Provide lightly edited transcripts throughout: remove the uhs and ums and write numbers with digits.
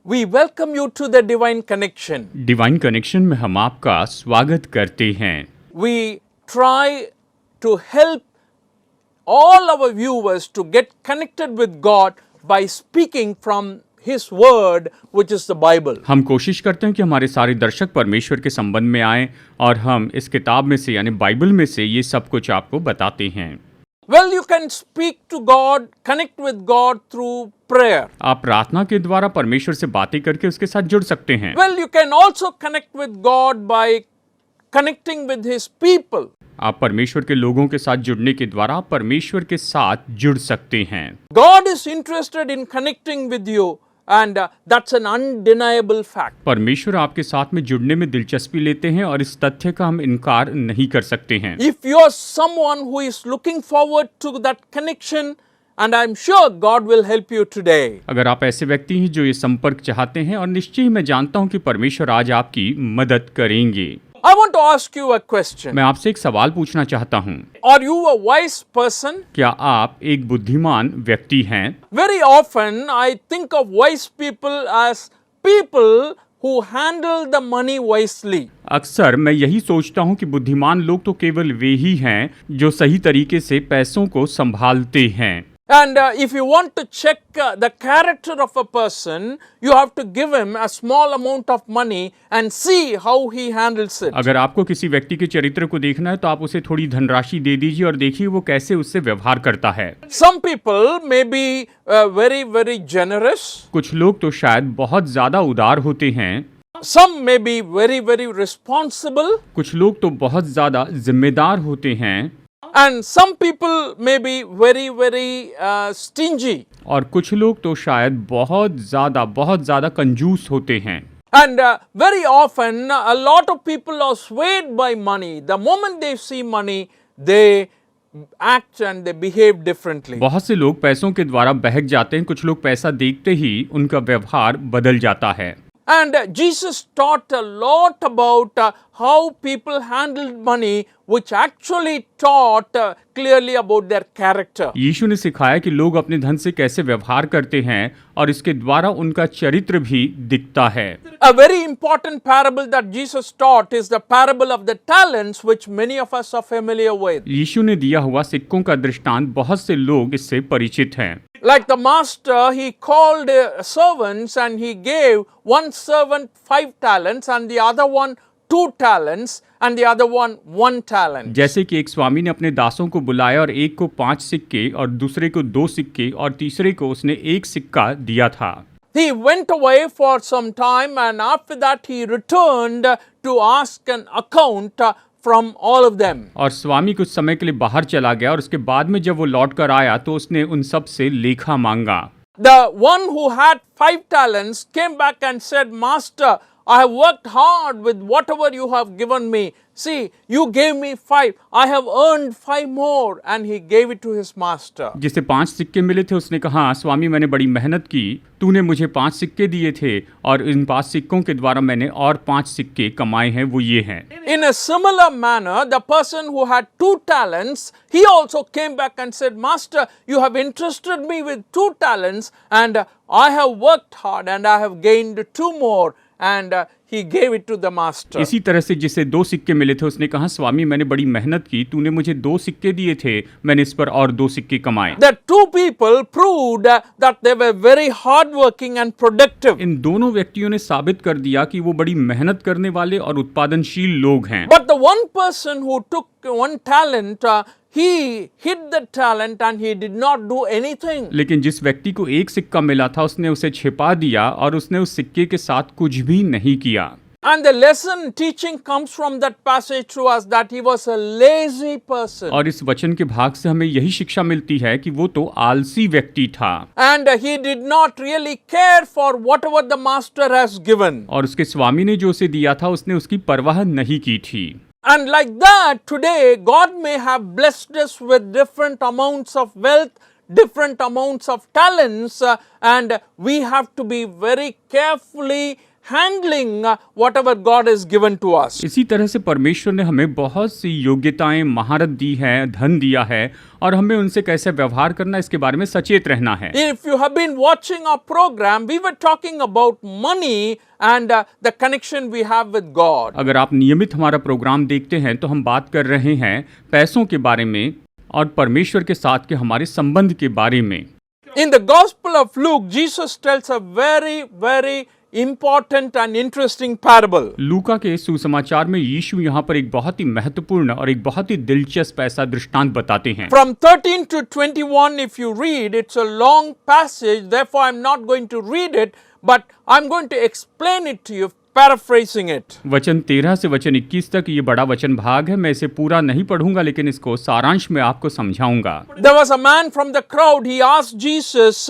We welcome you to the Divine Connection. Divine connection में हम आपका स्वागत करते हैं। We try to help all our viewers to get connected with God by speaking from His Word, which is the Bible. हम कोशिश करते हैं कि हमारे सारे दर्शक परमेश्वर के संबंध में आएं और हम इस किताब में से यानी बाइबल में से ये सब कुछ आपको बताते हैं। Well, you can speak to God, connect with God through prayer. आप प्रार्थना के द्वारा परमेश्वर से बातें करके उसके साथ जुड़ सकते हैं। Well, you can also connect with God by connecting with His people. आप परमेश्वर के लोगों के साथ जुड़ने के द्वारा आप परमेश्वर के साथ जुड़ सकते हैं। God is interested in connecting with you, and that's an undeniable fact. परमेश्वर आपके साथ में जुड़ने में दिलचस्पी लेते हैं और इस तथ्य का हम इनकार नहीं कर सकते हैं। If you are someone who is looking forward to that connection, and I'm sure God will help you today. अगर आप ऐसे व्यक्ति हैं जो ये संपर्क चाहते हैं, और निश्चय ही मैं जानता हूं कि परमेश्वर आज आपकी मदद करेंगे। I want to ask you a question. मैं आपसे एक सवाल पूछना चाहता हूं। Are you a wise person? क्या आप एक बुद्धिमान व्यक्ति हैं? Very often I think of wise people as people who handle the money wisely. अक्सर मैं यही सोचता हूं कि बुद्धिमान लोग तो केवल वे ही हैं जो सही तरीके से पैसों को संभालते हैं। And if you want to check the character of a person, you have to give him a small amount of money and see how he handles it. अगर आपको किसी व्यक्ति के चरित्र को देखना है तो आप उसे थोड़ी धनराशि दे दीजिए और देखिए वो कैसे उससे व्यवहार करता है। Some people may be very, very generous. कुछ लोग तो शायद बहुत ज्यादा उदार होते हैं। Some may be very, very responsible. कुछ लोग तो बहुत ज्यादा जिम्मेदार होते हैं। And some people may be very, very stingy. और कुछ लोग तो शायद बहुत ज्यादा कंजूस होते हैं। And very often a lot of people are swayed by money. The moment they see money, they act and they behave differently. बहुत से लोग पैसों के द्वारा बहक जाते हैं। कुछ लोग पैसा देखते ही उनका व्यवहार बदल जाता है। And Jesus taught a lot about how people handled money, which actually taught clearly about their character. यीशु ने सिखाया कि लोग अपने धन से कैसे व्यवहार करते हैं और इसके द्वारा उनका चरित्र भी दिखता है। A very important parable that Jesus taught is the parable of the talents, which many of us are familiar with. यीशु ने दिया हुआ सिक्कों का दृष्टांत बहुत से लोग इससे परिचित हैं। Like the master, he called servants and he gave one servant 5 talents and the other one 2 talents and the other one 1 talent. जैसे कि एक स्वामी ने अपने दासों को बुलाया और एक को 5 सिक्के और दूसरे को 2 सिक्के और तीसरे को उसने 1 सिक्का दिया था। He went away for some time and after that he returned to ask an account from all of them. और स्वामी कुछ समय के लिए बाहर चला गया और उसके बाद में जब वो लौट कर आया तो उसने उन सब से लेखा मांगा। The one who had 5 talents came back and said, Master, I have worked hard with whatever you have given me. See, you gave me 5. I have earned 5 more. And he gave it to his master. जिसे 5 सिक्के मिले थे उसने कहा, स्वामी मैंने बड़ी मेहनत की, तूने मुझे 5 सिक्के दिए थे और इन 5 सिक्कों के द्वारा मैंने और 5 सिक्के कमाए हैं, वो ये हैं। In a similar manner, the person who had 2 talents, he also came back and said, Master, you have entrusted me with 2 talents and I have worked hard and I have gained 2 more. And he gave it to the master. इसी तरह से जिसे 2 सिक्के मिले थे उसने कहा, स्वामी मैंने बड़ी मेहनत की, तूने मुझे 2 सिक्के दिए थे, मैंने इस पर और 2 सिक्के कमाए। The 2 people proved that they were very hardworking and productive. इन दोनों व्यक्तियों ने साबित कर दिया कि वो बड़ी मेहनत करने वाले और उत्पादनशील लोग हैं। But the one person who took 1 talent, he hid the talent and he did not do anything. लेकिन जिस व्यक्ति को 1 सिक्का मिला था उसने उसे छिपा दिया और उसने उस सिक्के के साथ कुछ भी नहीं किया। And the lesson teaching comes from that passage to us that he was a lazy person. और इस वचन के भाग से हमें यही शिक्षा मिलती है कि वो तो आलसी व्यक्ति था। And he did not really care for whatever the master has given. और उसके स्वामी ने जो उसे दिया था उसने उसकी परवाह नहीं की थी। And like that, today, God may have blessed us with different amounts of wealth, different amounts of talents, and we have to be very carefully handling whatever God has given to us. इसी तरह से परमेश्वर ने हमें बहुत सी योग्यताएं, महारत दी है, धन दिया है और हमें उनसे कैसे व्यवहार करना इसके बारे में सचेत रहना है। If you have been watching our program, we were talking about money and the connection we have with God. अगर आप नियमित हमारा प्रोग्राम देखते हैं तो हम बात कर रहे हैं पैसों के बारे में और परमेश्वर के साथ के हमारे संबंध के बारे में। In the Gospel of Luke, Jesus tells a very important and interesting parable. लूका के सुसमाचार में यीशु यहाँ पर एक बहुत ही महत्वपूर्ण और एक बहुत ही दिलचस्प ऐसा दृष्टांत बताते हैं। From 13 to 21, if you read, it's a long passage, therefore I'm not going to read it, but I'm going to explain it to you, paraphrasing it. वचन 13 से वचन 21 तक ये बड़ा वचन भाग है। मैं इसे पूरा नहीं पढ़ूंगा, लेकिन इसको सारांश में आपको समझाऊंगा। There was a man from the crowd. He asked Jesus,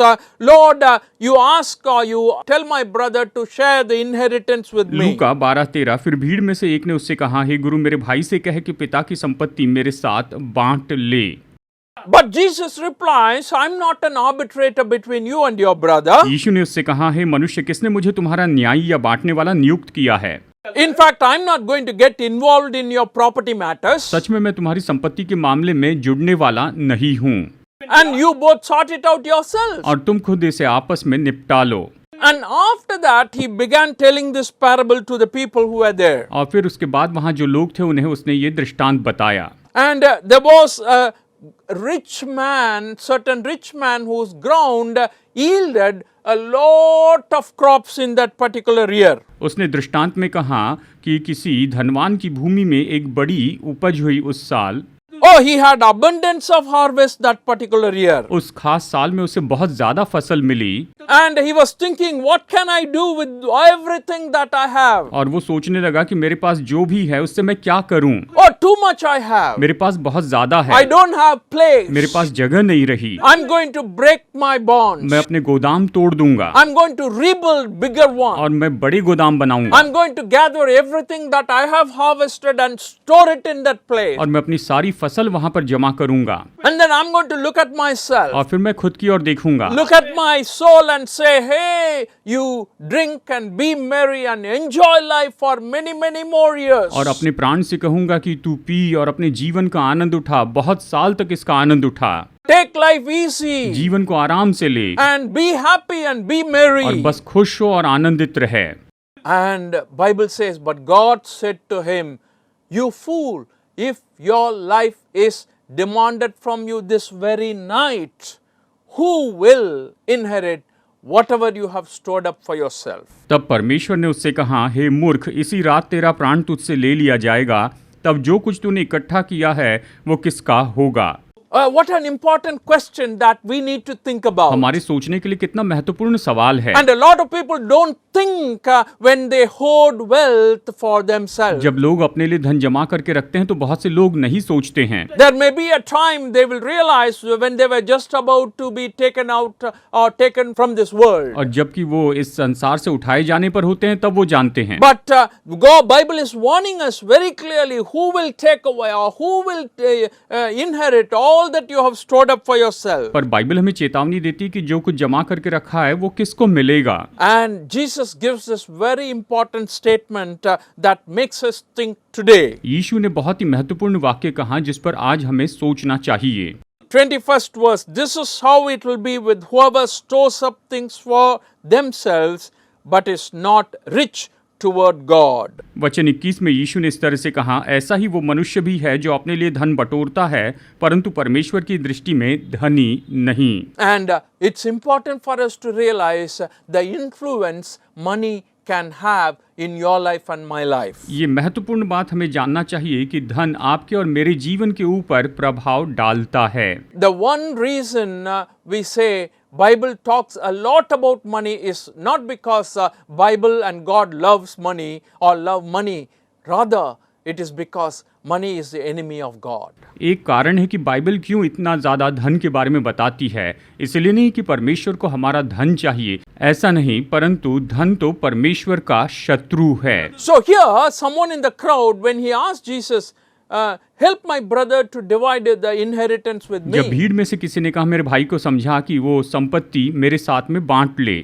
Lord, you ask or you tell my brother to share the inheritance with me. लूका 12:13। फिर भीड़ में से एक ने उससे कहा, हे गुरु, मेरे भाई से कहे कि पिता की संपत्ति मेरे साथ बांट ले। But Jesus replies, I'm not an arbitrator between you and your brother. यीशु ने उससे कहा, हे मनुष्य, किसने मुझे तुम्हारा न्यायी या बांटने वाला नियुक्त किया है? In fact, I'm not going to get involved in your property matters. सच में मैं तुम्हारी संपत्ति के मामले में जुड़ने वाला नहीं हूँ। And you both sort it out yourselves. और तुम खुद इसे आपस में निपटा लो। And after that, he began telling this parable to the people who were there. और फिर उसके बाद वहाँ जो लोग थे उन्हें उसने ये दृष्टांत बताया। And there was a certain rich man whose ground yielded a lot of crops in that particular year. उसने दृष्टांत में कहा कि किसी धनवान की भूमि में एक बड़ी उपज हुई उस साल। Oh, he had abundance of harvest that particular year. उस खास साल में उसे बहुत ज्यादा फसल मिली। And he was thinking, what can I do with everything that I have? और वो सोचने लगा कि मेरे पास जो भी है उससे मैं क्या करूं? Oh, too much I have. मेरे पास बहुत ज्यादा है। I don't have place. मेरे पास जगह नहीं रही। I'm going to break my bonds. मैं अपने गोदाम तोड़ दूंगा। I'm going to rebuild bigger one. और मैं बड़े गोदाम बनाऊंगा। I'm going to gather everything that I have harvested and store it in that place. और मैं अपनी सारी फसल वहां पर जमा करूंगा। And then I'm going to look at myself. और फिर मैं खुद की ओर देखूंगा। Look at my soul and say, hey, you drink and be merry and enjoy life for many more years. और अपने प्राण से कहूंगा कि तू पी और अपने जीवन का आनंद उठा, बहुत साल तक इसका आनंद उठा। Take life easy. जीवन को आराम से ले। And be happy and be merry. और बस खुश हो और आनंदित रहे। And Bible says, but God said to him, you fool, if your life is demanded from you this very night, who will inherit whatever you have stored up for yourself? तब परमेश्वर ने उससे कहा, हे मूर्ख, इसी रात तेरा प्राण तुझसे ले लिया जाएगा, तब जो कुछ तूने इकट्ठा किया है वो किसका होगा? What an important question that we need to think about. हमारे सोचने के लिए कितना महत्वपूर्ण सवाल है। And a lot of people don't think when they hoard wealth for themselves. जब लोग अपने लिए धन जमा करके रखते हैं तो बहुत से लोग नहीं सोचते हैं। There may be a time they will realize when they were just about to be taken out or taken from this world. और जबकि वो इस संसार से उठाए जाने पर होते हैं तब वो जानते हैं। But God, Bible is warning us very clearly who will take away or who will inherit all that you have stored up for yourself. पर बाइबल हमें चेतावनी देती है कि जो कुछ जमा करके रखा है वो किसको मिलेगा। And Jesus gives this very important statement that makes us think today. यीशु ने बहुत ही महत्वपूर्ण वाक्य कहा जिस पर आज हमें सोचना चाहिए। 21st verse, this is how it will be with whoever stores up things for themselves but is not rich toward God. वचन 21 में यीशु ने इस तरह से कहा, ऐसा ही वो मनुष्य भी है जो अपने लिए धन बटोरता है परंतु परमेश्वर की दृष्टि में धनी नहीं। And it's important for us to realize the influence money can have in your life and my life. ये महत्वपूर्ण बात हमें जानना चाहिए कि धन आपके और मेरे जीवन के ऊपर प्रभाव डालता है। The one reason we say Bible talks a lot about money is not because Bible and God loves money or love money. Rather, it is because money is the enemy of God. एक कारण है कि Bible क्यों इतना ज्यादा धन के बारे में बताती है। इसलिए नहीं कि परमेश्वर को हमारा धन चाहिए, ऐसा नहीं, परंतु धन तो परमेश्वर का शत्रु है। So here, someone in the crowd, when he asked Jesus, help my brother to divide the inheritance with me. जब भीड़ में से किसी ने कहा मेरे भाई को समझा कि वो संपत्ति मेरे साथ में बांट ले।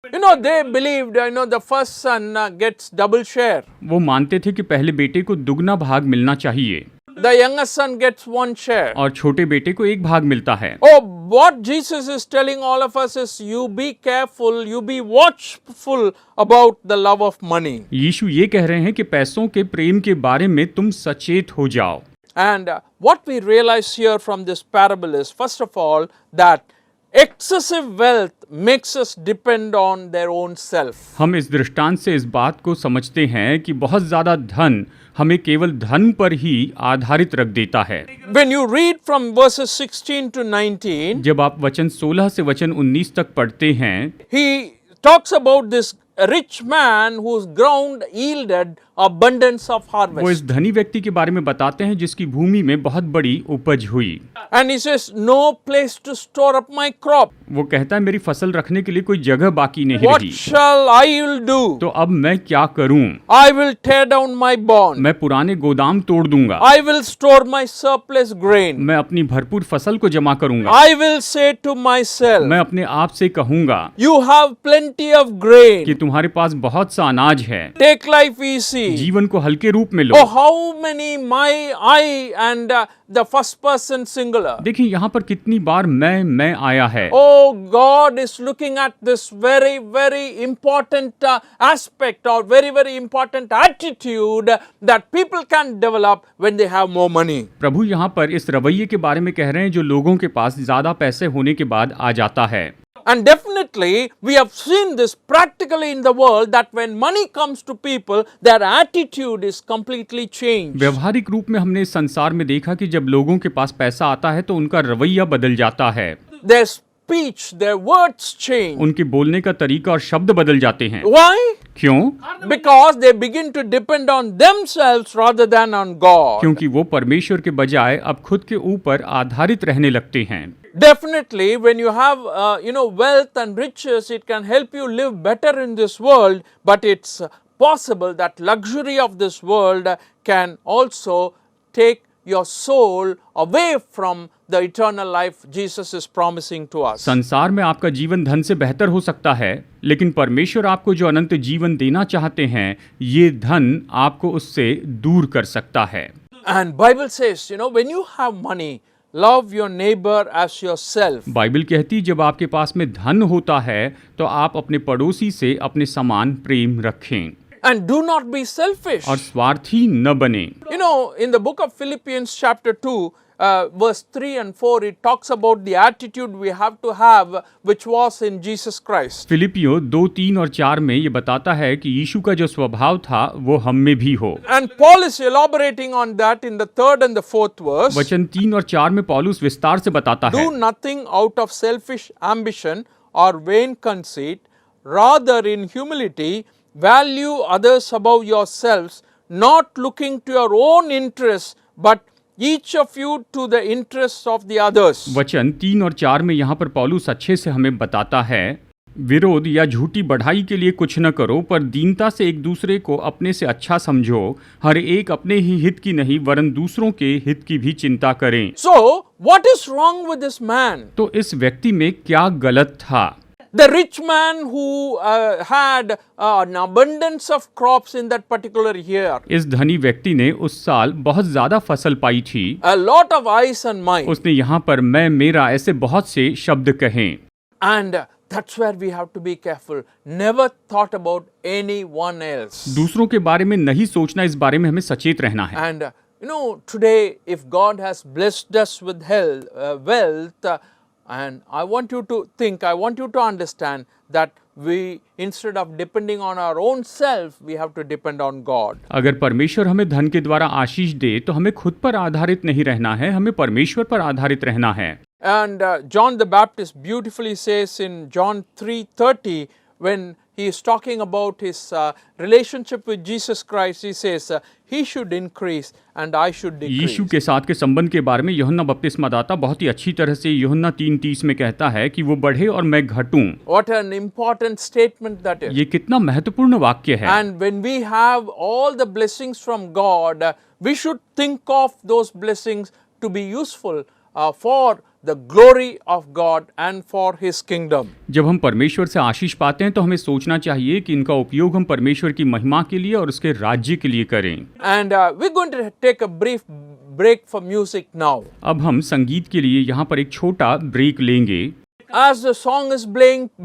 You they believed, the first son gets double share. वो मानते थे कि पहले बेटे को दुगना भाग मिलना चाहिए The youngest son gets one share. और छोटे बेटे को एक भाग मिलता है। Oh, what Jesus is telling all of us is you be careful, you be watchful about the love of money. यीशु ये कह रहे हैं कि पैसों के प्रेम के बारे में तुम सचेत हो जाओ। And what we realize here from this parable is, first of all, that excessive wealth makes us depend on their own self. हम इस दृष्टांत से इस बात को समझते हैं कि बहुत ज़्यादा धन हमें केवल धन पर ही आधारित रख देता है। When you read from verses 16 to 19, जब आप वचन 16 से वचन 19 तक पढ़ते हैं, he talks about this rich man whose ground yielded abundance of वो harvest. इस धनी व्यक्ति के बारे में बताते हैं जिसकी भूमि में बहुत बड़ी उपज हुई। And he says, no place to store up my crop. वो कहता है मेरी फसल रखने के लिए कोई जगह बाकी नहीं What रही, shall I will do? तो अब मैं क्या करूं? I will tear down my barn. मैं पुराने गोदाम तोड़ दूंगा, I will store my surplus grain. मैं अपनी भरपूर फसल को जमा करूंगा, I will say to myself, मैं अपने आप से कहूंगा you have plenty of grain. कि तुम्हारे पास बहुत सा अनाज है, Take life easy. जीवन को हल्के रूप में लो। Oh, how many I and the first person singular. देखिए यहाँ पर कितनी बार मैं आया है। Oh, God is looking at this very, very important aspect or very, very important attitude that people can develop when they have more money. प्रभु यहाँ पर इस रवैये के बारे में कह रहे हैं जो लोगों के पास ज्यादा पैसे होने के बाद आ जाता है। And definitely, we have seen this practically in the world that when money comes to people, their attitude is completely changed. व्यवहारिक रूप में हमने इस संसार में देखा कि जब लोगों के पास पैसा आता है तो उनका रवैया बदल जाता है, Their speech, their words change. उनके बोलने का तरीका और शब्द बदल जाते हैं। Why? क्यों? Because they begin to depend on themselves rather than on God. क्योंकि वो परमेश्वर के बजाय अब खुद के ऊपर आधारित रहने लगते हैं। Definitely, when you have, wealth and riches, it can help you live better in this world, but it's possible that luxury of this world can also take your soul away from the eternal life Jesus is promising to us. संसार में आपका जीवन धन से बेहतर हो सकता है, लेकिन परमेश्वर आपको जो अनंत जीवन देना चाहते हैं, ये धन आपको उससे दूर कर सकता है। And Bible says, when you have money, love your neighbor as yourself. Bible कहती जब आपके पास में धन होता है तो आप अपने पड़ोसी से अपने समान प्रेम रखें And do not be selfish. और स्वार्थी न बने। In the book of Philippians chapter 2, verse 3 and 4, it talks about the attitude we have to have which was in Jesus Christ. फिलिपियो 2, 3 और 4 में ये बताता है कि यीशु का जो स्वभाव था वो हम में भी हो। And Paul is elaborating on that in the 3rd and the 4th verse. वचन 3 और 4 में पौलुस विस्तार से बताता है, Do nothing out of selfish ambition or vain conceit, rather in humility value others above yourselves, not looking to your own interests, but each of you to the interests of the others. वचन 3 और 4 में यहाँ पर पौलुस अच्छे से हमें बताता है, विरोध या झूठी बढ़ाई के लिए कुछ न करो, पर दीनता से एक दूसरे को अपने से अच्छा समझो, हर एक अपने ही हित की नहीं वरन दूसरों के हित की भी चिंता करें। So, what is wrong with this man? तो इस व्यक्ति में क्या गलत था? The rich man who had an abundance of crops in that particular year. इस धनी व्यक्ति ने उस साल बहुत ज्यादा फसल पाई थी। A lot of eyes and mind. उसने यहाँ पर मैं मेरा ऐसे बहुत से शब्द कहे। And that's where we have to be careful. Never thought about anyone else. दूसरों के बारे में नहीं सोचना, इस बारे में हमें सचेत रहना है। And today if God has blessed us with wealth, and I want you to understand that we, instead of depending on our own self, we have to depend on God. अगर परमेश्वर हमें धन के द्वारा आशीष दे तो हमें खुद पर आधारित नहीं रहना है, हमें परमेश्वर पर आधारित रहना है। And John the Baptist beautifully says in John 3:30, when he is talking about his relationship with Jesus Christ, he says, he should increase and I should decrease. यीशु के साथ के संबंध के बारे में यूहन्ना बपतिस्मादाता बहुत ही अच्छी तरह से यूहन्ना 3:30 में कहता है कि वो बढ़े और मैं घटूं। What an important statement that is. ये कितना महत्वपूर्ण वाक्य है। And when we have all the blessings from God, we should think of those blessings to be useful for the glory of God and for His kingdom. जब हम परमेश्वर से आशीष पाते हैं तो हमें सोचना चाहिए कि इनका उपयोग हम परमेश्वर की महिमा के लिए और उसके राज्य के लिए करें। And we're going to take a brief break for music now. अब हम संगीत के लिए यहाँ पर एक छोटा ब्रेक लेंगे। As the song is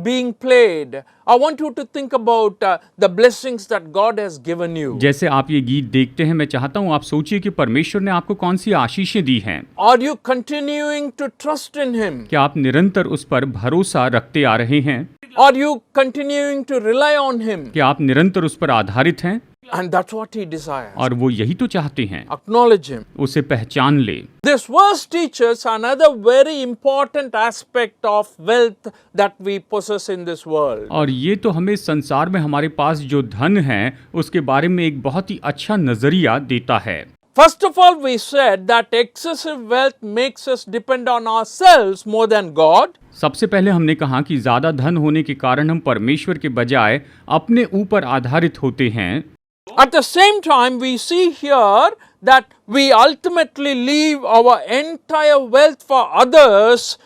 being played, I want you to think about the blessings that God has given you. जैसे आप ये गीत देखते हैं, मैं चाहता हूँ आप सोचिए कि परमेश्वर ने आपको कौन सी आशीषें दी हैं। Are you continuing to trust in Him? क्या आप निरंतर उस पर भरोसा रखते आ रहे हैं? Are you continuing to rely on Him? क्या आप निरंतर उस पर आधारित हैं? And that's what He desires. और वो यही तो चाहते हैं। Acknowledge Him. उसे पहचान ले। This verse teaches another very important aspect of wealth that we possess in this world. और ये तो हमें संसार में हमारे पास जो धन है उसके बारे में एक बहुत ही अच्छा नजरिया देता है। First of all, we said that excessive wealth makes us depend on ourselves more than God. सबसे पहले हमने कहा कि ज्यादा धन होने के कारण हम परमेश्वर के बजाय अपने ऊपर आधारित होते हैं। At the same time, we see here that we ultimately leave our entire wealth for others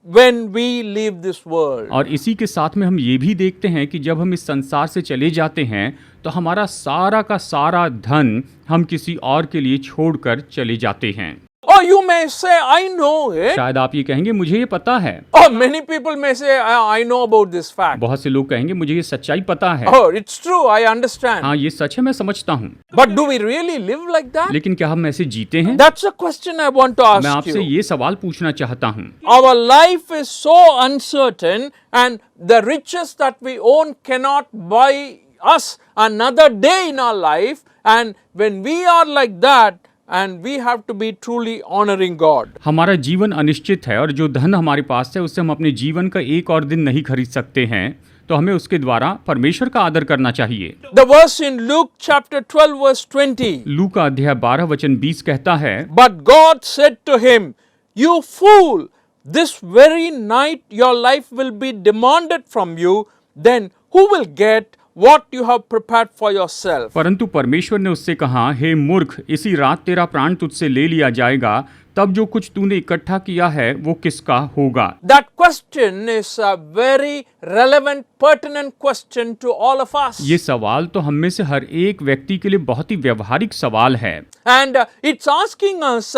when we leave this world. और इसी के साथ में हम ये भी देखते हैं कि जब हम इस संसार से चले जाते हैं तो हमारा सारा का सारा धन हम किसी और के लिए छोड़कर चले जाते हैं। Or you may say, I know it. शायद आप ये कहेंगे मुझे ये पता है। Or many people may say, I know about this fact. बहुत से लोग कहेंगे मुझे ये सच्चाई पता है। Oh, it's true, I understand. हाँ, ये सच है, मैं समझता हूँ। But do we really live like that? लेकिन क्या हम ऐसे जीते हैं? That's a question I want to ask मैं आपसे you. ये सवाल पूछना चाहता हूँ। Our life is so uncertain, and the riches that we own cannot buy us another day in our life. And when we are like that, and we have to be truly honoring God. हमारा जीवन अनिश्चित है और जो धन हमारे पास है उससे हम अपने जीवन का एक और दिन नहीं खरीद सकते हैं, तो हमें उसके द्वारा परमेश्वर का आदर करना चाहिए। The verse in Luke chapter 12 verse 20. लूका अध्याय 12 वचन 20 कहता है, But God said to him, You fool, this very night your life will be demanded from you, then who will get what you have prepared for yourself? परंतु परमेश्वर ने उससे कहा, हे मूर्ख, इसी रात तेरा प्राण तुझसे ले लिया जाएगा, तब जो कुछ तूने इकट्ठा किया है वो किसका होगा? That question is a very relevant, pertinent question to all of us. ये सवाल तो हम में से हर एक व्यक्ति के लिए बहुत ही व्यवहारिक सवाल है। And it's asking us,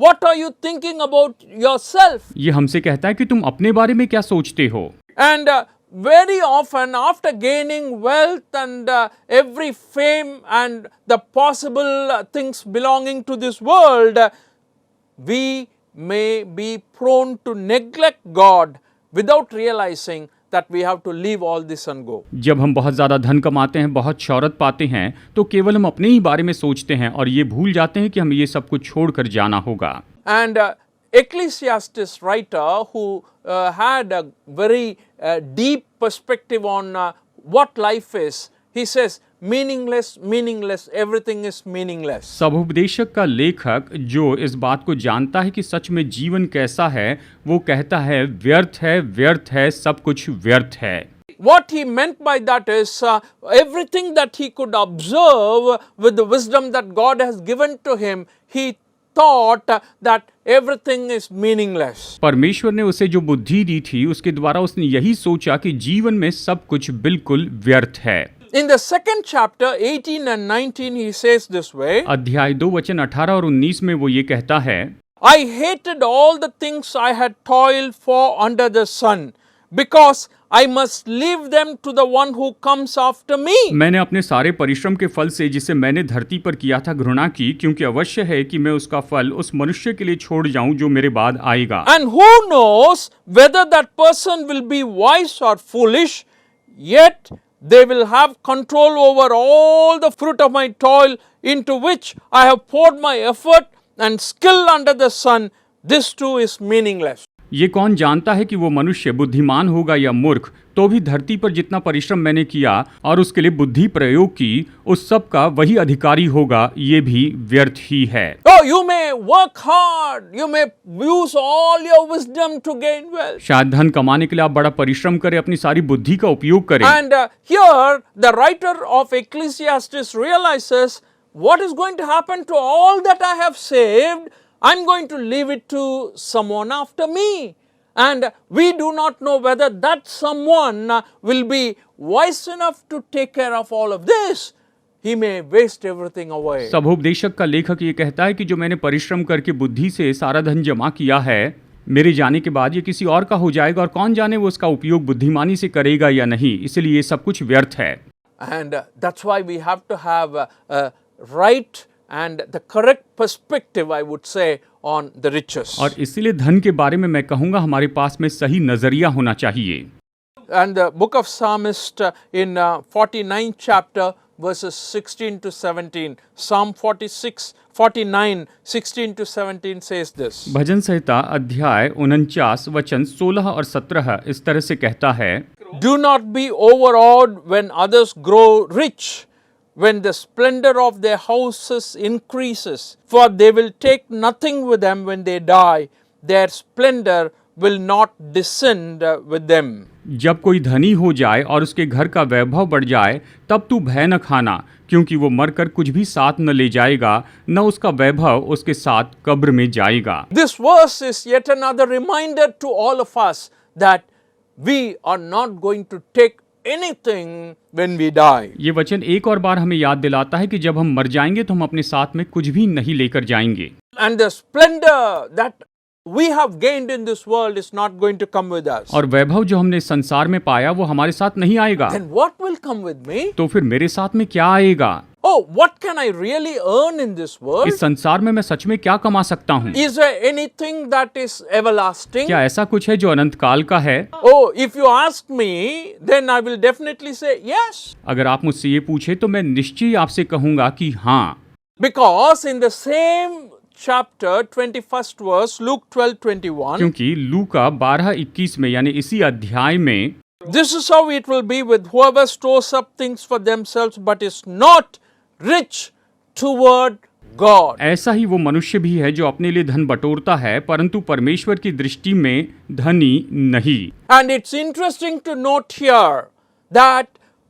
what are you thinking about yourself? ये हमसे कहता है कि तुम अपने बारे में क्या सोचते हो? And very often after gaining wealth and every fame and the possible things belonging to this world, we may be prone to neglect God without realizing that we have to leave all this and go. जब हम बहुत ज़्यादा धन कमाते हैं, बहुत शौहरत पाते हैं, तो केवल हम अपने ही बारे में सोचते हैं और ये भूल जाते हैं कि हमें ये सब कुछ छोड़कर जाना होगा। And Ecclesiastes writer who had a very deep perspective on what life is, he says, meaningless, everything is meaningless. सबोपदेशक का लेखक जो इस बात को जानता है कि सच में जीवन कैसा है, वो कहता है व्यर्थ है, सब कुछ व्यर्थ है। What he meant by that is everything that he could observe with the wisdom that God has given to him, he thought that everything is meaningless. परमेश्वर ने उसे जो बुद्धि दी थी उसके द्वारा उसने यही सोचा कि जीवन में सब कुछ बिल्कुल व्यर्थ है। In the second chapter 18 and 19 he says this way. अध्याय 2 वचन 18 और 19 में वो ये कहता है, I hated all the things I had toiled for under the sun, because I must leave them to the one who comes after me. मैंने अपने सारे परिश्रम के फल से जिसे मैंने धरती पर किया था घृणा की, क्योंकि अवश्य है कि मैं उसका फल उस मनुष्य के लिए छोड़ जाऊं जो मेरे बाद आएगा। And who knows whether that person will be wise or foolish, yet they will have control over all the fruit of my toil, into which I have poured my effort and skill under the sun. This too is meaningless. ये कौन जानता है कि वो मनुष्य बुद्धिमान होगा या मूर्ख, तो भी धरती पर जितना परिश्रम मैंने किया और उसके लिए बुद्धि प्रयोग की, उस सब का वही अधिकारी होगा, ये भी व्यर्थ ही है। Oh, you may work hard, you may use all your wisdom to gain wealth. शायद धन कमाने के लिए आप बड़ा परिश्रम करें, अपनी सारी बुद्धि का उपयोग करें। And here the writer of Ecclesiastes realizes what is going to happen to all that I have saved I'm going to leave it to someone after me. And we do not know whether that someone will be wise enough to take care of all of this. He may waste everything away. सभोपदेशक का लेखक ये कहता है कि जो मैंने परिश्रम करके बुद्धि से सारा धन जमा किया है, मेरे जाने के बाद ये किसी और का हो जाएगा और कौन जाने वो उसका उपयोग बुद्धिमानी से करेगा या नहीं, इसलिए ये सब कुछ व्यर्थ है. And that's why we have to have a right and the correct perspective, I would say, on the riches. और इसीलिए धन के बारे में मैं कहूँगा हमारे पास में सही नजरिया होना चाहिए. And the book of Psalmist in 49th chapter verses 16 to 17, Psalm 49, 16 to 17 says this. भजन संहिता अध्याय 49 वचन 16 और 17 इस तरह से कहता है, Do not be overawed when others grow rich, when the splendor of their houses increases, for they will take nothing with them when they die. Their splendor will not descend with them. जब कोई धनी हो जाए और उसके घर का वैभव बढ़ जाए, तब तू भय न खाना, क्योंकि वो मरकर कुछ भी साथ न ले जाएगा, न उसका वैभव उसके साथ कब्र में जाएगा. This verse is yet another reminder to all of us that we are not going to take anything when we die. ये वचन एक और बार हमें याद दिलाता है कि जब हम मर जाएंगे तो हम अपने साथ में कुछ भी नहीं लेकर जाएंगे. And the splendor that we have gained in this world is not going to come with us. और वैभव जो हमने संसार में पाया वो हमारे साथ नहीं आएगा. Then what will come with me? तो फिर मेरे साथ में क्या आएगा? Oh, what can I really earn in this world? इस संसार में मैं सच में क्या कमा सकता हूँ? Is there anything that is everlasting? क्या ऐसा कुछ है जो अनंत काल का है? Oh, if you ask me, then I will definitely say yes. अगर आप मुझसे ये पूछे तो मैं निश्चय आपसे कहूंगा कि हाँ. Because in the same chapter 21st verse, Luke 12:21, क्योंकि लूका 12:21 में यानी इसी अध्याय में this is how it will be with whoever stores up things for themselves but is not rich toward God. ऐसा ही वो मनुष्य भी है जो अपने लिए धन बटोरता है परंतु परमेश्वर की दृष्टि में धनी नहीं. And it's interesting to note here that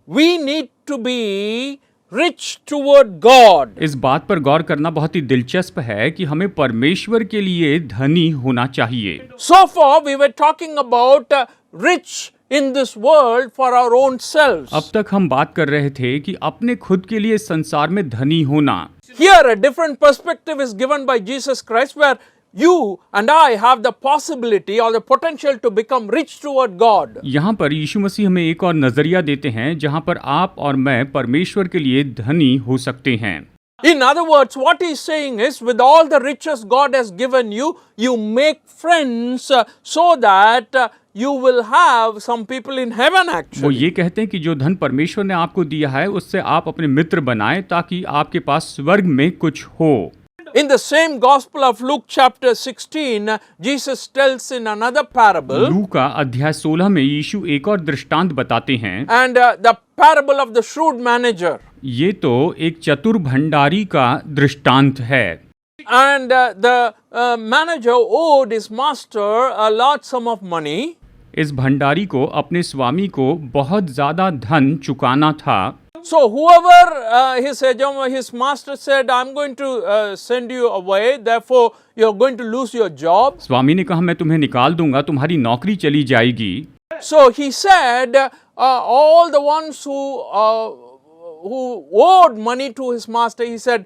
we need to be rich toward God. इस बात पर गौर करना बहुत ही दिलचस्प है कि हमें परमेश्वर के लिए धनी होना चाहिए. So far we were talking about rich in this world for our own selves. अब तक हम बात कर रहे थे कि अपने खुद के लिए संसार में धनी होना. Here a different perspective is given by Jesus Christ where you and I have the possibility or the potential to become rich toward God. यहाँ पर यीशु मसीह हमें एक और नजरिया देते हैं जहाँ पर आप और मैं परमेश्वर के लिए धनी हो सकते हैं. In other words, what he's saying is, with all the riches God has given you, you make friends so that you will have some people in heaven actually. वो ये कहते हैं कि जो धन परमेश्वर ने आपको दिया है उससे आप अपने मित्र बनाएं ताकि आपके पास स्वर्ग में कुछ हो. In the same Gospel of Luke chapter 16, Jesus tells in another parable. लूका अध्याय 16 में यीशु एक और दृष्टांत बताते हैं. And the parable of the shrewd manager. ये तो एक चतुर भंडारी का दृष्टांत है. And the manager owed his master a large sum of money. इस भंडारी को अपने स्वामी को बहुत ज्यादा धन चुकाना था. So whoever his master said, I'm going to send you away, therefore you're going to lose your job. स्वामी ने कहा मैं तुम्हें निकाल दूंगा, तुम्हारी नौकरी चली जाएगी. So he said, all the ones who owed money to his master, he said,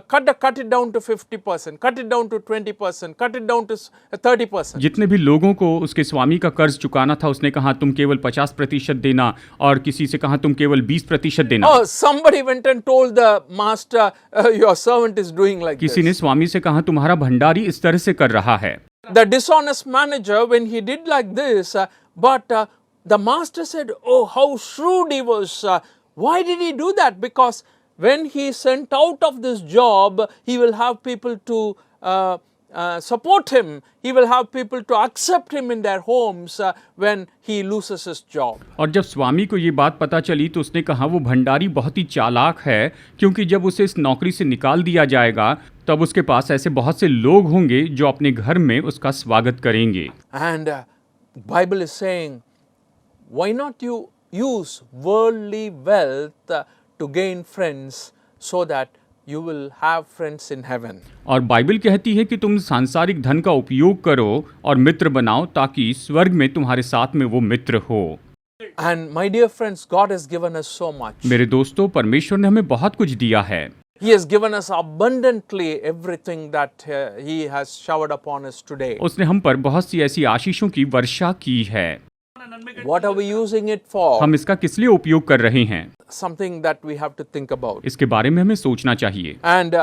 cut it down to 50%, cut it down to 20%, cut it down to 30%. जितने भी लोगों को उसके स्वामी का कर्ज चुकाना था उसने कहा तुम केवल 50% देना और किसी से कहा तुम केवल 20% देना. Oh, somebody went and told the master, your servant is doing like किसी ने this. स्वामी से कहा तुम्हारा भंडारी इस तरह से कर रहा है. The dishonest manager, when he did like this, but the master said, oh, how shrewd he was. Why did he do that? Because when he sent out of this job, he will have people to support him. He will have people to accept him in their homes when he loses his job. और जब स्वामी को ये बात पता चली तो उसने कहा वो भंडारी बहुत ही चालाक है क्योंकि जब उसे इस नौकरी से निकाल दिया जाएगा तब उसके पास ऐसे बहुत से लोग होंगे जो अपने घर में उसका स्वागत करेंगे. And Bible is saying, why not you use worldly wealth to gain friends so that you will have friends in heaven. और बाइबल कहती है कि तुम सांसारिक धन का उपयोग करो और मित्र बनाओ ताकि स्वर्ग में तुम्हारे साथ में वो मित्र हो। And my dear friends, God has given us so much. मेरे दोस्तों, परमेश्वर ने हमें बहुत कुछ दिया है। He has given us abundantly everything that He has showered upon us today. उसने हम पर बहुत सी ऐसी आशीषों की वर्षा की है। What are we using it for? हम इसका किस लिए उपयोग कर रहे हैं, Something that we have to think about. इसके बारे में हमें सोचना चाहिए। And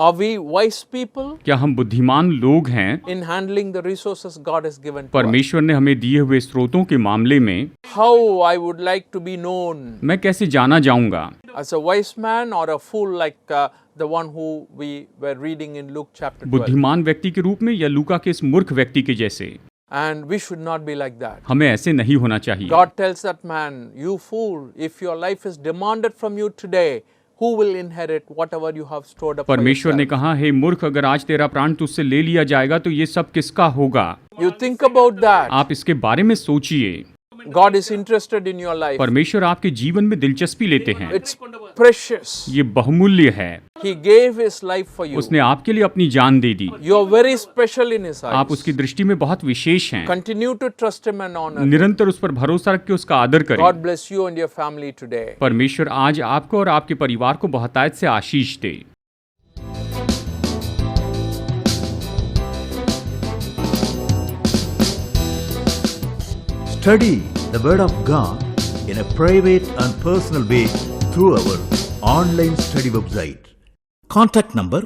are we wise people क्या हम बुद्धिमान लोग हैं in handling the resources God has given to us? परमेश्वर ने हमें दिए हुए स्रोतों के मामले में? How I would like to be known, मैं कैसे जाना जाऊंगा, as a wise man or a fool like the one who we were reading in Luke chapter 12. बुद्धिमान व्यक्ति के रूप में या लूका के इस मूर्ख व्यक्ति के जैसे? And we should not be like that. हमें ऐसे नहीं होना चाहिए। God tells that man, you fool, if your life is demanded from you today, who will inherit whatever you have stored up for परमेश्वर ने yourself? कहा, हे मूर्ख, अगर आज तेरा प्राण तुझसे ले लिया जाएगा तो ये सब किसका होगा? You think about that. आप इसके बारे में सोचिए। God is interested in your life. परमेश्वर आपके जीवन में दिलचस्पी लेते हैं। It's precious. ये बहुमूल्य है। He gave His life for you. उसने आपके लिए अपनी जान दे दी। You are very special in His eyes. आप उसकी दृष्टि में बहुत विशेष हैं। Continue to trust Him and honor Him. निरंतर उस पर भरोसा रख के उसका आदर करें। God bless you and your family today. परमेश्वर आज आपको और आपके परिवार को बहुतायत से आशीष दे। Study the Word of God in a private and personal way through our online study website. Contact number